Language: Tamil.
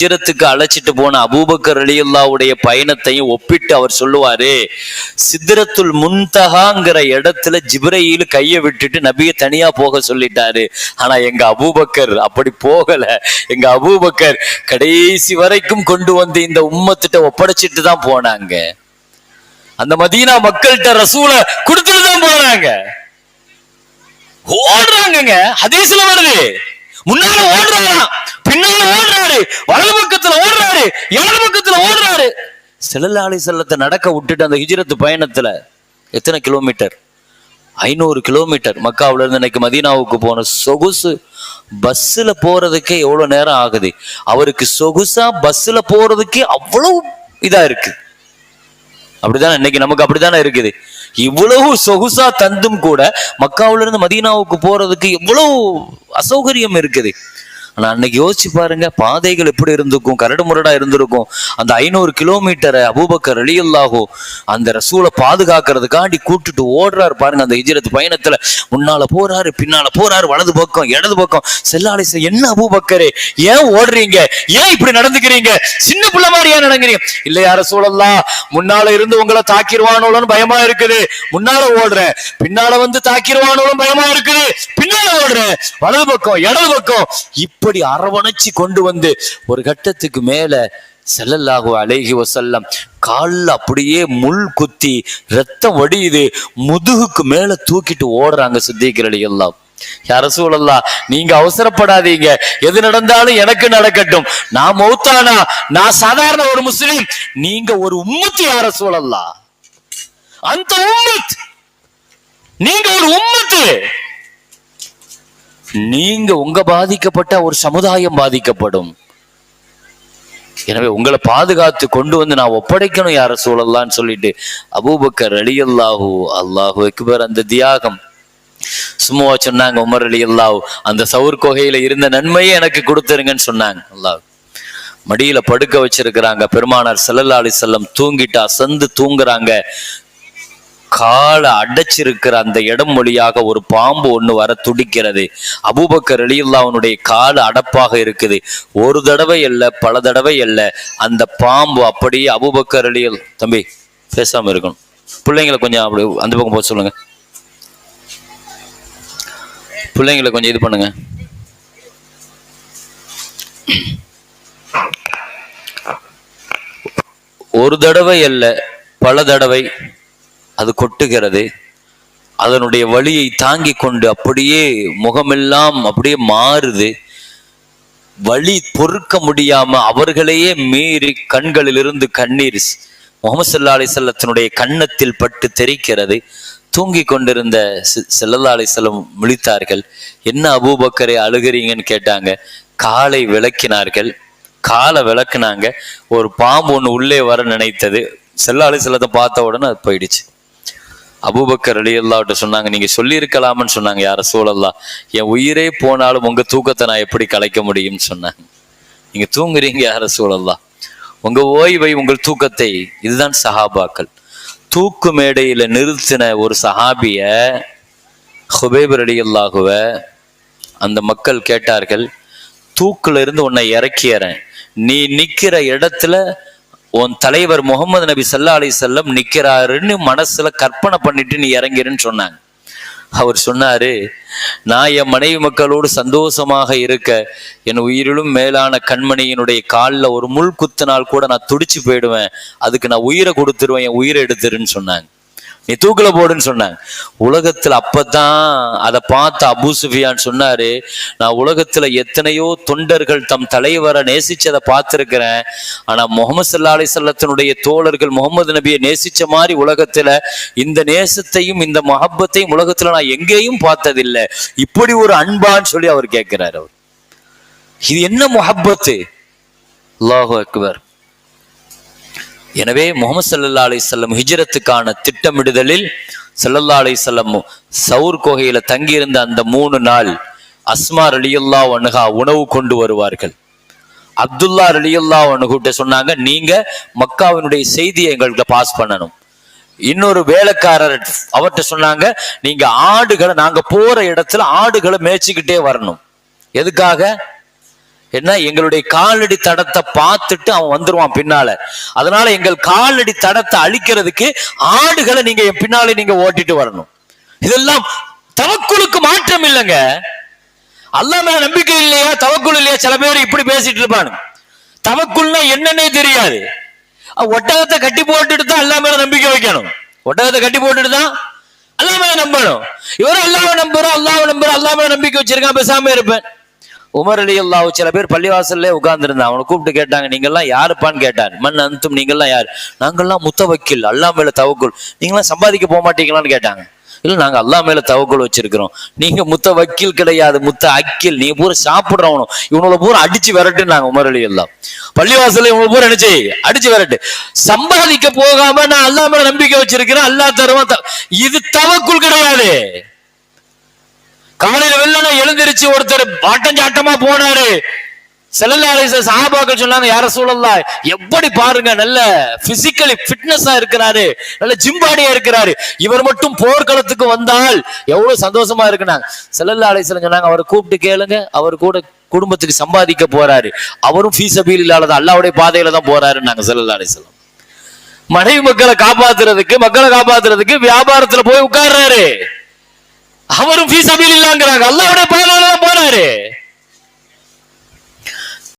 ஹிஜ்ரத்துக்கு அழைச்சிட்டு போன அபூபக்கர் ரலியல்லாஹுடைய பயணத்தையும் ஒப்பிட்டு அவர் சொல்லுவாரு, சித்ரத்துல் முன்தஹாங்கிற இடத்துல ஜிப்ரீல் கையை விட்டுட்டு நபியை தனியா போக சொல்லிட்டாரு. ஆனா எங்க அபூபக்கர் அப்படி போகல. எங்க அபூபக்கர் கடைசி வரைக்கும் கொண்டு வந்து இந்த உம்மத்திட்ட ஒப்படைச்சிட்டு தான் போனாங்க. அந்த மதீனா மக்கள்கிட்ட ரசூலை கொடுத்துட்டு தான் போனாங்க. ஓடுறாங்க, ஹதீஸ்ல வருது. முன்னால ஓடுறாராம், பின்னால ஓடுறாரு, வலது பக்கத்துல ஓடுறாரு, இடது பக்கத்துல ஓடுறாரு. ஸல்லல்லாஹு அலைஹி வஸல்லம் நடக்க விட்டுட்டு அந்த ஹிஜ்ரத் பயணத்துல எத்தனை கிலோமீட்டர்? 500 கிலோமீட்டர். மக்காவுல இருந்து இன்னைக்கு மதீனாவுக்கு போன சொகுசு பஸ்ல போறதுக்கே எவ்வளவு நேரம் ஆகுது. அவருக்கு சொகுசா பஸ்ல போறதுக்கே அவ்வளவு இதா இருக்கு. அப்படிதானே இன்னைக்கு நமக்கு அப்படித்தானே இருக்குது. இவ்வளவு சொகுசா தந்தும் கூட மக்காவுல இருந்து மதீனாவுக்கு போறதுக்கு எவ்வளவு அசௌகரியம் இருக்குது. ஆனா அன்னைக்கு யோசிச்சு பாருங்க, பாதைகள் எப்படி இருந்திருக்கும், கரடு முரடா இருந்திருக்கும். அந்த 500 கிலோமீட்டரை அபூபக்கர் ரலியல்லாஹு அந்த ரசூலை பாதுகாக்கிறதுக்காண்டி கூட்டுட்டு ஓடுறாரு பாருங்க. அந்த ஹிஜ்ரத் பயணத்துல முன்னால போறாரு, பின்னால போறாரு, வலது பக்கம் இடது பக்கம். ஸல்லல்லாஹு அலைஹி வஸல்லம், என்ன அபூபக்கரே ஏன் ஓடுறீங்க, ஏன் இப்படி நடந்துக்கிறீங்க, சின்ன பிள்ளை மாதிரி ஏன் நடக்கிறீங்க? இல்ல யா ரசூலல்லாஹ், முன்னால இருந்து உங்களை தாக்கிடுவானோன்னு பயமா இருக்குது, முன்னால ஓடுறேன். பின்னால வந்து தாக்கிடுவானோன்னு பயமா இருக்குது, பின்னால ஓடுறேன். வலது பக்கம் இடது பக்கம் இப்படி அரவணைச்சு கொண்டு வந்து ஒரு கட்டத்துக்கு மேல ஸல்லல்லாஹு அலைஹி வஸல்லம் கால்ல அப்படியே முள் குத்தி ரத்தம் வடியுது, முதுகுக்கு மேல தூக்கிட்டு ஓடுறாங்க சித்திக் ரலியல்லாஹு. யா ரசூலல்லாஹ், நீங்க அவசரப்படாதீங்க, எது நடந்தாலும் எனக்கு நடக்கட்டும். நான் மௌத்தானா நான் சாதாரண ஒரு முஸ்லிம், நீங்க ஒரு உம்மத் யா ரசூலல்லாஹ், அந்த உம்மத், நீங்க ஒரு உம்மத்து. நீங்க உங்க பாதிக்கப்பட்ட ஒரு சமுதாயம் பாதிக்கப்படும். எனவே உங்களை பாதுகாத்து கொண்டு வந்து நான் ஒப்படைக்கணும் யா ரசூலல்லாஹ்னு சொல்லிட்டு அபூபக்கர் ரலியல்லாஹு, அல்லாஹு அக்பர், அந்த தியாகம் சும்மா சொன்னாங்க. உமர் ரலியல்லாஹு, அந்த சவுர் கொகையில இருந்த நன்மையை எனக்கு கொடுத்துருங்கன்னு சொன்னாங்க. அல்லாஹ் மடியில படுக்க வச்சிருக்கிறாங்க. பெருமானார் ஸல்லல்லாஹு அலைஹி வஸல்லம் தூங்கிட்டு அசந்து தூங்குறாங்க. காலை அடைச்சிருக்கிற அந்த இடம் வழியாக ஒரு பாம்பு ஒண்ணு வர துடிக்கிறது. அபூபக்கர் ரலியல்லாஹுனுடைய கால் அடப்பாக இருக்குது. ஒரு தடவை அல்ல, பல தடவை அல்ல. அந்த பாம்பு அப்படியே அபூபக்கர் ரலியல்லாஹு, தம்பி பேசாம இருக்கணும், பிள்ளைங்களை கொஞ்சம் அப்படி அந்த பக்கம் போக சொல்லுங்க, பிள்ளைங்களை கொஞ்சம் இது பண்ணுங்க. ஒரு தடவை அல்ல, பல தடவை அது கொட்டுகிறது. அதனுடைய வலியை தாங்கி கொண்டு அப்படியே முகமெல்லாம் அப்படியே மாறுது. வலி பொறுக்க முடியாம அவர்களையே மீறி கண்களிலிருந்து கண்ணீர் முஹம்மது ஸல்லல்லாஹு அலைஹி வஸல்லத்தினுடைய கன்னத்தில் பட்டு தெரிக்கிறது. தூங்கி கொண்டிருந்த ஸல்லல்லாஹு அலைஹி வஸல்லம் விழித்தார்கள். என்ன அபூபக்கரை அழுகிறீங்கன்னு கேட்டாங்க. காலை விளக்கினார்கள். காலை விளக்குனாங்க. ஒரு பாம்பு ஒண்ணு உள்ளே வர நினைத்தது. ஸல்லல்லாஹு அலைஹி வஸல்லத்தை பார்த்த உடனே அது போயிடுச்சு. அபூபக்கர் ரலியல்லாஹு சொன்னாங்க, நீங்க சொல்லி இருக்கலாம்னு சொன்னாங்க. யா ரசூலல்லாஹ், என் உயிரே போனாலும் உங்க தூக்கத்தை நான் எப்படி கலைக்க முடியும்னு சொன்னாங்க. நீங்க தூங்குறீங்க யா ரசூலல்லாஹ், உங்க ஓய்வை, உங்கள் தூக்கத்தை. இதுதான் சஹாபாக்கள். தூக்கு மேடையில நிறுத்தின ஒரு சஹாபிய ஹுபைப் ரலியல்லாஹுவ அந்த மக்கள் கேட்டார்கள், தூக்குல இருந்து உன்னை இறக்கிறேன், நீ நிக்கிற இடத்துல உன் தலைவர் முகமது நபி ஸல்லல்லாஹு அலைஹி வஸல்லம் நிக்கிறாருன்னு மனசுல கற்பனை பண்ணிட்டு நீ இறங்கிருன்னு சொன்னாங்க. அவர் சொன்னாரு, நான் என் மனைவி மக்களோடு சந்தோஷமாக இருக்க என் உயிரிலும் மேலான கண்மணியினுடைய காலில் ஒரு முள் குத்தினால் கூட நான் துடிச்சு போயிடுவேன், அதுக்கு நான் உயிரை கொடுத்துருவேன், என் உயிரை எடுத்துருன்னு சொன்னாங்க. நீ தூக்கில போடுன்னு சொன்னாங்க. உலகத்துல அப்பதான் அதை பார்த்த அபூ சுஃபியான் சொன்னாரு, நான் உலகத்துல எத்தனையோ தொண்டர்கள் தம் தலைவரை நேசிச்சதை பார்த்திருக்கிறேன், ஆனா முஹம்மது ஸல்லல்லாஹு அலைஹி வஸல்லத்தினுடைய தோழர்கள் முகமது நபியை நேசிச்ச மாதிரி உலகத்துல இந்த நேசத்தையும் இந்த மஹப்பத்தையும் உலகத்துல நான் எங்கேயும் பார்த்ததில்லை. இப்படி ஒரு அன்பான்னு சொல்லி அவர் கேட்கிறார். அவர் இது என்ன முஹப்பத்து? அல்லாஹு அக்பர். எனவே முஹம்மது ஸல்லல்லாஹு அலைஹி வஸல்லம் ஹிஜ்ரத்துக்கான திட்டமிடுதலில் ஸல்லல்லாஹு அலைஹி வஸல்லம் சவுர் கோகையில தங்கியிருந்த அந்த 3 நாள் அஸ்மா ரலியல்லாஹு அன்ஹா உணவு கொண்டு வருவார்கள். அப்துல்லா ரலியல்லாஹு அன்ஹுட்ட சொன்னாங்க, நீங்க மக்காவினுடைய செய்தியை எங்களுக்கு பாஸ் பண்ணணும். இன்னொரு வேலைக்காரர் அவர்கிட்ட சொன்னாங்க, நீங்க ஆடுகளை, நாங்க போற இடத்துல ஆடுகளை மேய்ச்சிக்கிட்டே வரணும். எதுக்காக? என்ன, எங்களுடைய காலடி தடத்தை பார்த்துட்டு அவன் வந்துருவான் பின்னால. அதனால எங்கள் காலடி தடத்தை அழிக்கிறதுக்கு ஆடுகளை நீங்க என் பின்னாலே நீங்க ஓட்டிட்டு வரணும். இதெல்லாம் தவக்குலுக்கு மாற்றம் இல்லைங்க. அல்லாஹ் மேல நம்பிக்கை இல்லையா, தவக்குல் இல்லையா? சில பேர் இப்படி பேசிட்டு இருப்பானு. தவக்குல்னா என்னன்னே தெரியாது. ஒட்டகத்தை கட்டி போட்டுட்டு தான் அல்லாஹ் மேல நம்பிக்கை வைக்கணும். ஒட்டகத்தை கட்டி போட்டுட்டு தான் அல்லாஹ் மேல நம்பணும். இவரும் அல்லாஹ்வை நம்புறோம், அல்லாஹ் மேல நம்பிக்கை வச்சிருக்கான், பேசாம இருப்பேன். உமர் ரலியல்லாஹு சில பேர் பள்ளிவாசல்ல உட்கார்ந்து இருந்தான். அவனை கூப்பிட்டு கேட்டாங்க, நீங்கெல்லாம் யாருப்பான்னு கேட்டான். மன் அன்தும், நீங்கெல்லாம் யார்? நாங்கெல்லாம் முத்தவக்கில், அல்லாஹ் மேல தவக்குல். நீங்களாம் சம்பாதிக்க போக மாட்டீங்களான்னு கேட்டாங்க. இல்ல, நாங்க அல்லாஹ் மேல தவக்குல் வச்சிருக்கிறோம். நீங்க முத்த வக்கீல் கிடையாது, முத்த அக்கில். நீங்க பூரா சாப்பிடுறவனும், இவனோட பூரா அடிச்சு விரட்டுனாங்க உமர் ரலியல்லாஹு. பள்ளிவாசல்ல இவங்க பூரா நினைச்சு அடிச்சு விரட்டு. சம்பாதிக்க போகாம நான் அல்லாஹ் மேல நம்பிக்கை வச்சிருக்கிறேன், அல்லாஹ் தருவான். இது தவக்குல் கிடையாது. காலையில வெள்ளன எழுந்திருச்சு ஒருத்தர் ஆட்டஞ்சாட்டமா போனாரு. ஸல்லல்லாஹு அலைஹி வஸல்லம் சஹாபாக்கள் சொன்னாங்க, யா ரசூலல்லாஹ், எப்படி பாருங்க, நல்ல பிசிக்கலி ஃபிட்னஸா இருக்கிறாரு, நல்ல ஜிம்பாடியா இருக்கிறாரு, இவர் மட்டும் போர்க்களத்துக்கு வந்தால் எவ்வளவு சந்தோஷமா இருக்குனாங்க. ஸல்லல்லாஹு அலைஹி வஸல்லம் சொன்னாங்க, அவரை கூப்பிட்டு கேளுங்க, அவர் கூட குடும்பத்துக்கு சம்பாதிக்க போறாரு, அவரும் ஃபீ சபீலில்லாஹ் தான், அல்லாஹ்வுடைய பாதையில தான் போறாருன்னாங்க ஸல்லல்லாஹு அலைஹி வஸல்லம். மனைவி மக்களை காப்பாத்துறதுக்கு வியாபாரத்துல போய் உட்கார்றாரு, அவரும் ஃபீ சபீலில்லாஹ்ங்கறாங்க, அல்லாஹ்வுடைய பாதையில தான் போறாரு.